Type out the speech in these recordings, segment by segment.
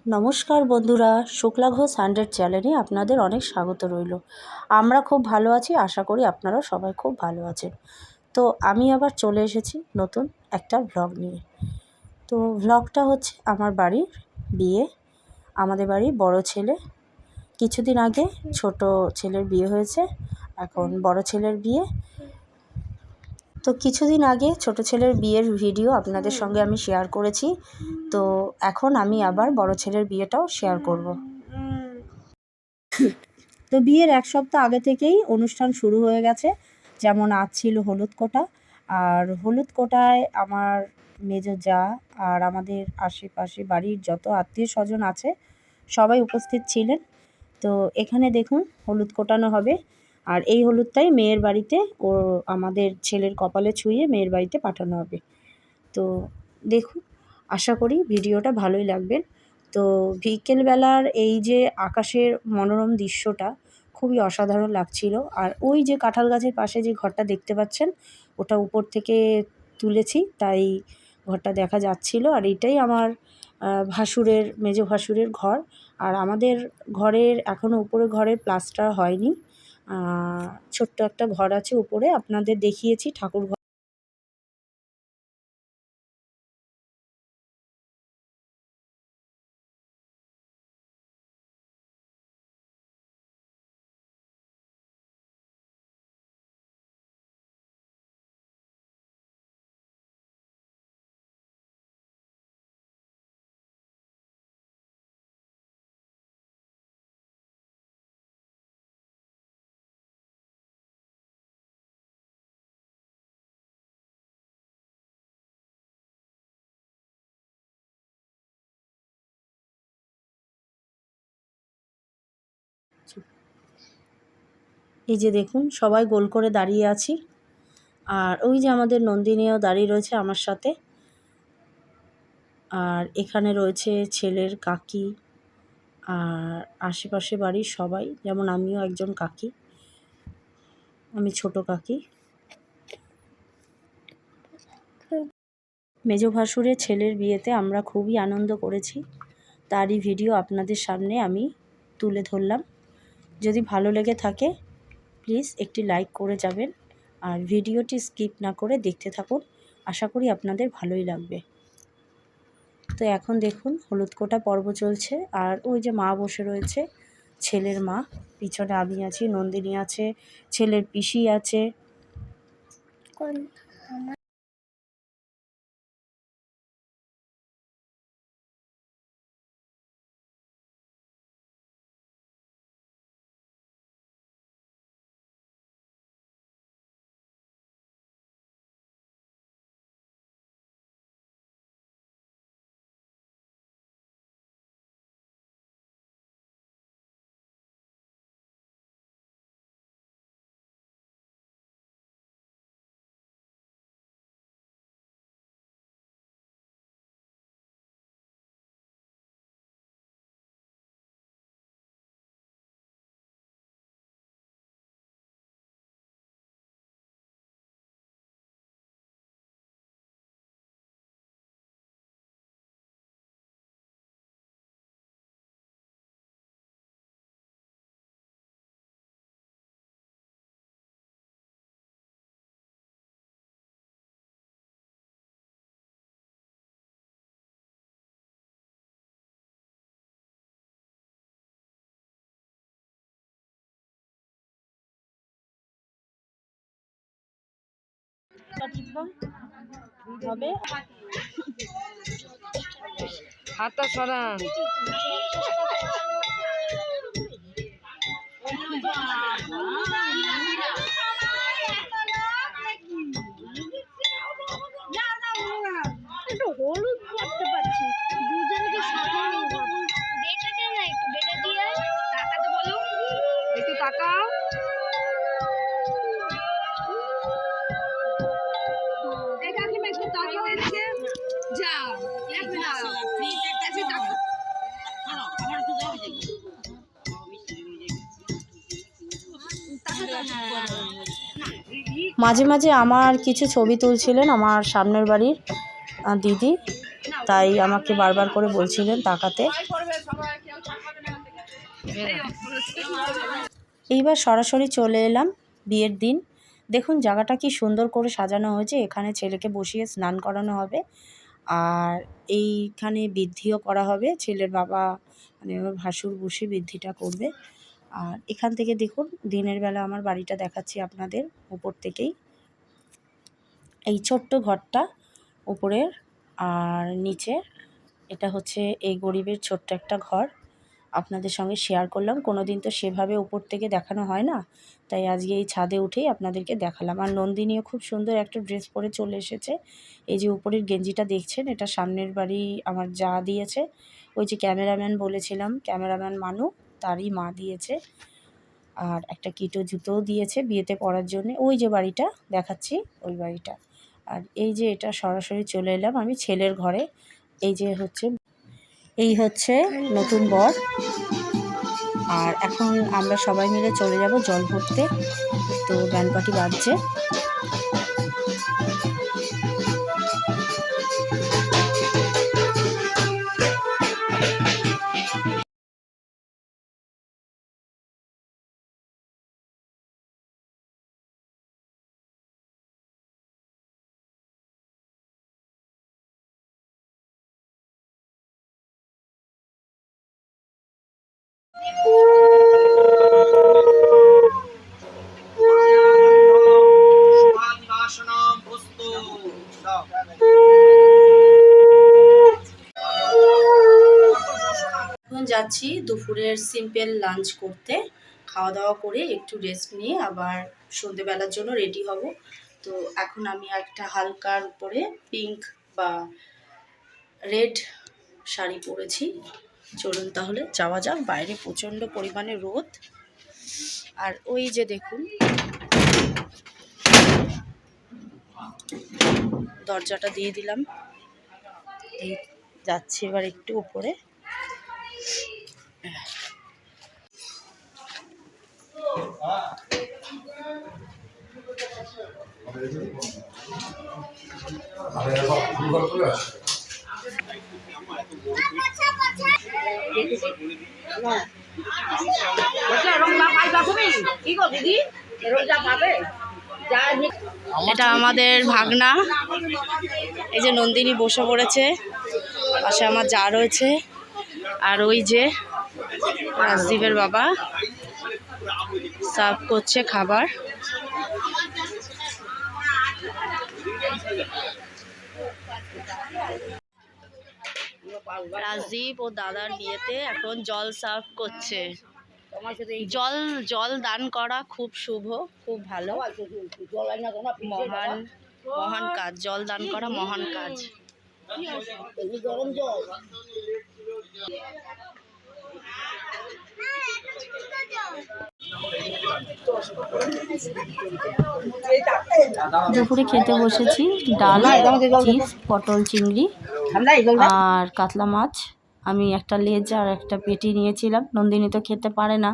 নমস্কার বন্ধুরা, শুক্লা ঘোষ 100 চ্যানেলে আপনাদের অনেক স্বাগত রইল। আমরা খুব ভালো আছি, আশা করি আপনারাও সবাই খুব ভালো আছেন। তো আমি আবার চলে এসেছি নতুন একটা ভ্লগ নিয়ে। তো ভ্লগটা হচ্ছে আমার বাড়ির বিয়ে। আমাদের বাড়ির বড় ছেলে, কিছুদিন আগে ছোট ছেলের বিয়ে হয়েছে, এখন বড় ছেলের বিয়ে। তো কিছুদিন আগে ছোট ছেলের বিয়ের ভিডিও আপনাদের সঙ্গে আমি শেয়ার করেছি। তো এখন আমি আবার বড় ছেলের বিয়েটাও শেয়ার করব। তো বিয়ের এক সপ্তাহ আগে থেকেই অনুষ্ঠান শুরু হয়ে গেছে। যেমন আজ ছিল হলুদ কোটা, আর হলুদ কোটায় আমার মেজো জা আর আমাদের আশেপাশে বাড়ির যত আত্মীয় স্বজন আছে সবাই উপস্থিত ছিলেন। তো এখানে দেখুন হলুদ কোটানো হবে, আর এই হলুদটাই মেয়ের বাড়িতে ও আমাদের ছেলের কপালে ছুঁয়ে মেয়ের বাড়িতে পাঠানো হবে। তো দেখুন, আশা করি ভিডিওটা ভালোই লাগবে। তো বিকেলবেলার এই যে আকাশের মনোরম দৃশ্যটা খুবই অসাধারণ লাগছিল। আর ওই যে কাঁঠাল গাছের পাশে যে ঘরটা দেখতে পাচ্ছেন, ওটা উপর থেকে তুলেছি, তাই ঘরটা দেখা যাচ্ছিল। আর এটাই আমার ভাসুরের, মেজো ভাসুরের ঘর। আর আমাদের ঘরের এখনও উপরে ঘরের প্লাস্টার হয়নি, ছোট্ট একটা ঘর আছে উপরে, আপনাদের দেখিয়েছি ঠাকুর ঘর। এই যে দেখুন, সবাই গোল করে দাঁড়িয়ে আছি, আর ওই যে আমাদের নন্দিনীও দাঁড়িয়ে রয়েছে আমার সাথে। আর এখানে রয়েছে ছেলের কাকি আর আশেপাশে বাড়ির সবাই, যেমন আমিও একজন কাকি, আমি ছোট কাকি। মেজো ভাসুরের ছেলের বিয়েতে আমরা খুবই আনন্দ করেছি, তারই ভিডিও আপনাদের সামনে আমি তুলে ধরলাম। যদি ভালো লেগে থাকে প্লিজ একটি লাইক করে যাবেন, আর ভিডিওটি স্কিপ না করে দেখতে থাকুন, আশা করি আপনাদের ভালোই লাগবে। তো এখন দেখুন হলুদ কোটা পর্ব চলছে, আর ওই যে মা বসে রয়েছে, ছেলের মা, পিছনে আমি আছি, নন্দিনী আছে, ছেলের পিসি আছে। হবে হাতটা সরান। একটু হলুদ করতে পারছি, দুজনকে সাথে নিয়ে যাবো। বেটা দে না, একটু বেটা দিয়ে তাকাতে বলো, একটু তাকাও। এই কাকিমা একটু তাকাও এদিকে। যা এক না ফ্রিতে তাকাও। আমার তো যাও যাই মাঝে মাঝে আমার কিছু ছবি তুলছিলেন আমার সামনের বাড়ির দিদি। তাই আমাকে বারবার করে বলছিলেন তাকাতে। এইবার সরাসরি চলে এলাম বিয়ের দিন। দেখুন জায়গাটা কি সুন্দর করে সাজানো হয়েছে। এখানে ছেলেকে বসিয়ে স্নান করানো হবে, আর এইখানে বৃদ্ধিও করা হবে। ছেলের বাবা মানে আমার ভাসুর বসে বৃদ্ধিটা করবে। আর এখান থেকে দেখুন দিনের বেলা আমার বাড়িটা দেখাচ্ছি আপনাদের উপর থেকেই। এই ছোট্ট ঘরটা উপরের আর নিচে, এটা হচ্ছে এই গরিবের ছোট্ট একটা ঘর। আপনাদের সঙ্গে শেয়ার করলাম। কোনো দিন তো সেভাবে উপর থেকে দেখানো হয় না, তাই আজকে এই ছাদে উঠেই আপনাদেরকে দেখালাম। আর নন্দিনীও খুব সুন্দর একটা ড্রেস পরে চলে এসেছে। এই যে উপরের গেঞ্জিটা দেখছেন, এটা সামনের বাড়ি আমার যা দিয়েছে। ওই যে ক্যামেরাম্যান বলেছিলাম, ক্যামেরাম্যান মানু, তারই মা দিয়েছে। আর একটা কিটো জুতোও দিয়েছে বিয়েতে পরার জন্য। ওই যে বাড়িটা দেখাচ্ছি, ওই বাড়িটা। আর এই যে এটা সরাসরি চলে এলাম আমি ছেলের ঘরে। এই হচ্ছে নতুন বর। আর এখন আমরা সবাই মিলে চলে যাব জল ভরতে। তো ব্যান্ড-পার্টি বাজছে। এখন যাচ্ছি দুপুরের সিম্পল লাঞ্চ করতে। খাওয়া দাওয়া করে একটু রেস্ট নিয়ে আবার সন্ধেবেলার জন্য রেডি হব। তো এখন আমি একটা হালকার উপরে পিঙ্ক বা রেড শাড়ি পরেছি। চলুন তাহলে যাওয়া যাক। বাইরে প্রচণ্ড পরিমাণে রোদ। আর ওই যে দেখুন দরজাটা দিয়ে দিলাম। এই যাচ্ছি এবার একটু উপরে। এটা আমাদের ভাগনা। এই যে নন্দিনী বসে পড়েছে, পাশে আমার যা রয়েছে। আর ওই যে রাজদীপের বাবা সার্ভ করছে খাবার। রাজদীপ ও দাদার বিয়েতে এখন জল সার্ভ করছে। জল জল দান করা খুব শুভ, খুব ভালো, মহান মহান কাজ। জল দান করা মহান কাজ। দুপুরে খেতে বসেছি ডাল, চিপস, পটল চিংড়ি আর কাতলা মাছ। আমি একটা লেজ আর একটা পেটি নিয়েছিলাম। নন্দিনী তো খেতে পারে না,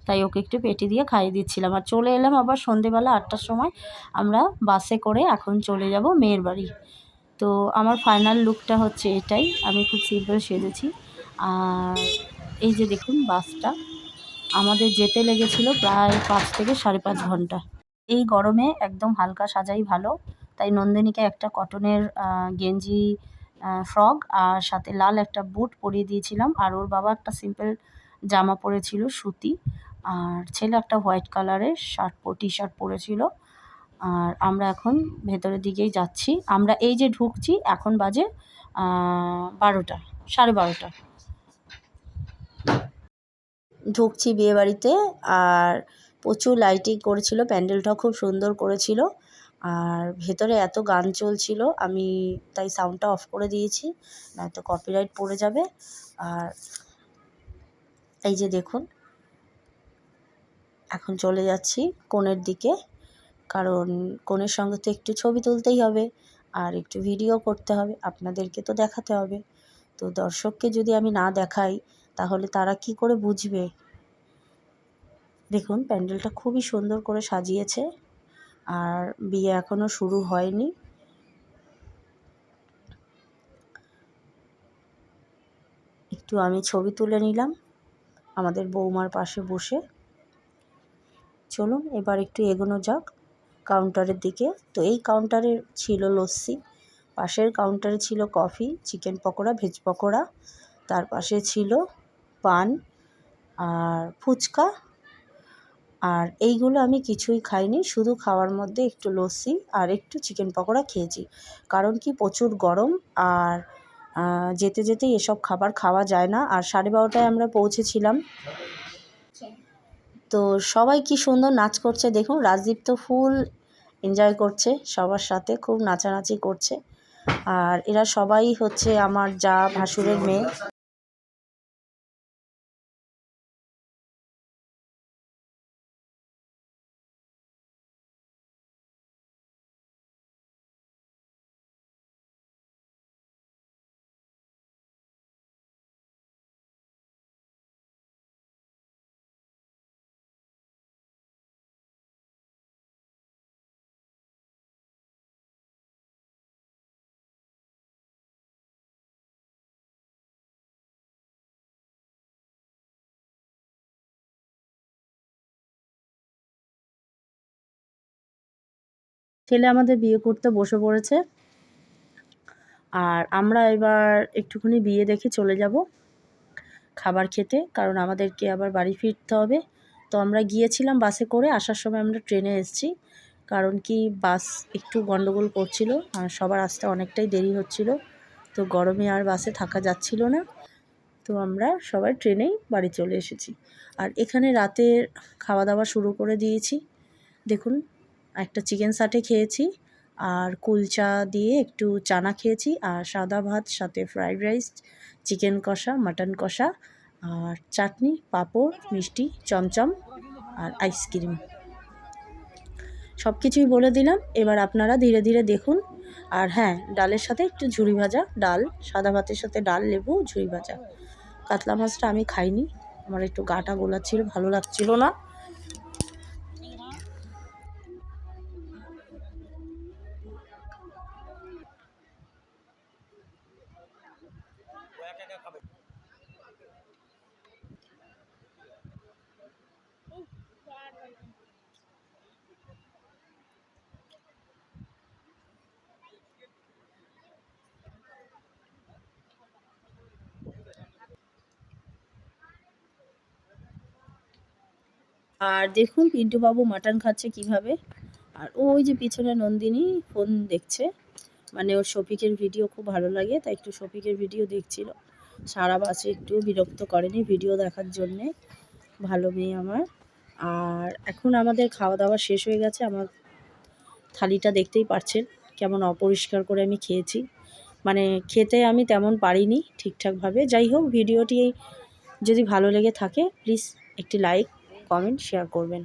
তাই ওকে একটু পেটি দিয়ে খাইয়ে দিচ্ছিলাম। আর চলে এলাম আবার সন্ধেবেলা 8টার সময়। আমরা বাসে করে এখন চলে যাব মেয়ের বাড়ি। তো আমার ফাইনাল লুকটা হচ্ছে এটাই। আমি খুব সিম্পল সেজেছি। আর এই যে দেখুন বাসটা আমাদের যেতে লেগেছিল প্রায় 5 থেকে 5.5 ঘন্টা। এই গরমে একদম হালকা সাজাই ভালো, তাই নন্দিনীকে একটা কটনের গেঞ্জি, ফ্রক আর সাথে লাল একটা বুট পরিয়ে দিয়েছিলাম। আর ওর বাবা একটা সিম্পল জামা পরেছিল সুতি, আর ছেলে একটা হোয়াইট কালারের টি শার্ট পরেছিল। আর আমরা এখন ভেতরের দিকেই যাচ্ছি। আমরা এই যে ঢুকছি, এখন বাজে 12টা, 12:30। ঢুকছি বিয়েবাড়িতে। আর প্রচুর লাইটিং করেছিল, প্যান্ডেলটাও খুব সুন্দর করেছিল। আর ভেতরে এত গান চলছিল, আমি তাই সাউন্ডটা অফ করে দিয়েছি, নয়তো কপিরাইট পড়ে যাবে। আর এই যে দেখুন এখন চলে যাচ্ছি কনের দিকে, কারণ কনের সঙ্গে তো একটু ছবি তুলতেই হবে আর একটু ভিডিও করতে হবে, আপনাদেরকে তো দেখাতে হবে। তো দর্শককে যদি আমি না দেখাই তাহলে তারা কি করে বুঝবে। দেখুন প্যান্ডেলটা খুবই সুন্দর করে সাজিয়েছে। আর বিয়ে এখনও শুরু হয়নি। একটু আমি ছবি তুলে নিলাম আমাদের বৌমার পাশে বসে। চলুন এবার একটু এগোনো যাক কাউন্টারের দিকে। তো এই কাউন্টারে ছিল লস্যি, পাশের কাউন্টারে ছিল coffee, chicken pakora, veg pakora, তার পাশে ছিল পান আর ফুচকা। আর এইগুলো আমি কিছুই খাইনি, শুধু খাওয়ার মধ্যে একটু লস্যি আর একটু চিকেন পকোড়া খেয়েছি। কারণ কি প্রচুর গরম, আর যেতে যেতেই এসব খাবার খাওয়া যায় না। আর 12:30টায় আমরা পৌঁছেছিলাম। তো সবাই কি সুন্দর নাচ করছে দেখুন, রাজদীপ তো ফুল এনজয় করছে, সবার সাথে খুব নাচানাচি করছে। আর এরা সবাই হচ্ছে আমার যা ভাসুরের মেয়ে। ছেলে আমাদের বিয়ে করতে বসে পড়েছে, আর আমরা এবার একটুখানি বিয়ে দেখে চলে যাব খাবার খেতে, কারণ আমাদেরকে আবার বাড়ি ফিরতে হবে। তো আমরা গিয়েছিলাম বাসে করে, আসার সময় আমরা ট্রেনে এসেছি। কারণ কি বাস একটু গন্ডগোল করছিল আর সবার আসতে অনেকটাই দেরি হচ্ছিল, তো গরমে আর বাসে থাকা যাচ্ছিল না। তো আমরা সবাই ট্রেনেই বাড়ি চলে এসেছি। আর এখানে রাতের খাওয়া দাওয়া শুরু করে দিয়েছি। দেখুন, একটা চিকেন সাটে খেয়েছি, আর কুলচা দিয়ে একটু চানা খেয়েছি, আর সাদা ভাত, সাথে ফ্রাইড রাইস, চিকেন কষা, মাটন কষা, আর চাটনি, পাঁপড়, মিষ্টি, চমচম আর আইসক্রিম। সব কিছুই বলে দিলাম, এবার আপনারা ধীরে ধীরে দেখুন। আর হ্যাঁ, ডালের সাথে একটু ঝুরি ভাজা, ডাল, সাদা ভাতের সাথে ডাল, লেবু, ঝুরি ভাজা। কাতলা মাছটা আমি খাইনি, আমার একটু গাটা গোলাচ্ছিল, ভালো লাগছিল না। আর দেখুন পিন্টুবাবু মাটন খাচ্ছে কিভাবে। আর ওই যে পিছনে নন্দিনী ফোন দেখছে, মানে ওর শফিকের ভিডিও খুব ভালো লাগে, তাই একটু শফিকের ভিডিও দেখছিল। সারা বাসে একটু বিরক্ত করেনি ভিডিও দেখার জন্যে, ভালো মেয়ে আমার। আর এখন আমাদের খাওয়া দাওয়া শেষ হয়ে গেছে। আমার থালিটা দেখতেই পাচ্ছেন কেমন অপরিষ্কার করে আমি খেয়েছি, মানে খেতে আমি তেমন পারিনি ঠিকঠাকভাবে। যাই হোক, ভিডিওটি যদি ভালো লেগে থাকে প্লিজ একটি লাইক, কমেন্ট, শেয়ার করবেন।